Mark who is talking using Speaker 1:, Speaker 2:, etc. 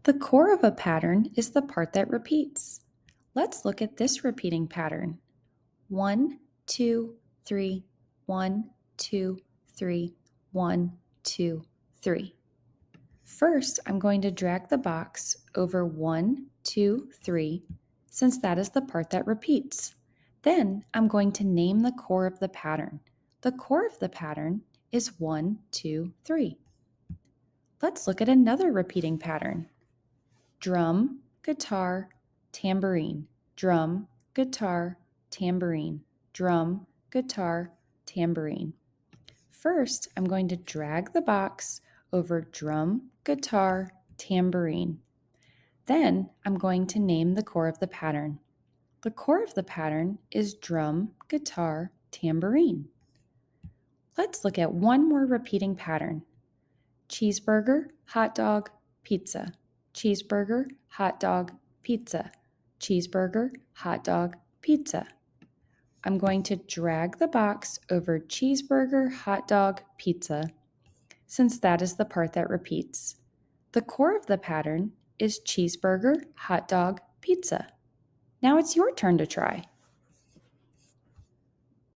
Speaker 1: The core of a pattern is the part that repeats. Let's look at this repeating pattern. 1, 2, 3, 1, 2, 3, 1, 2, 3. First, I'm going to drag the box over 1, 2, 3, since that is the part that repeats. Then I'm going to name the core of the pattern. The core of the pattern is 1, 2, 3. Let's look at another repeating pattern. Drum, guitar, tambourine, drum, guitar, tambourine, drum, guitar, tambourine. First, I'm going to drag the box over drum, guitar, tambourine. Then I'm going to name the core of the pattern. The core of the pattern is drum, guitar, tambourine. Let's look at one more repeating pattern. Cheeseburger, hot dog, pizza. Cheeseburger, hot dog, pizza. Cheeseburger, hot dog, pizza. I'm going to drag the box over cheeseburger, hot dog, pizza, since that is the part that repeats. The core of the pattern is cheeseburger, hot dog, pizza. Now it's your turn to try.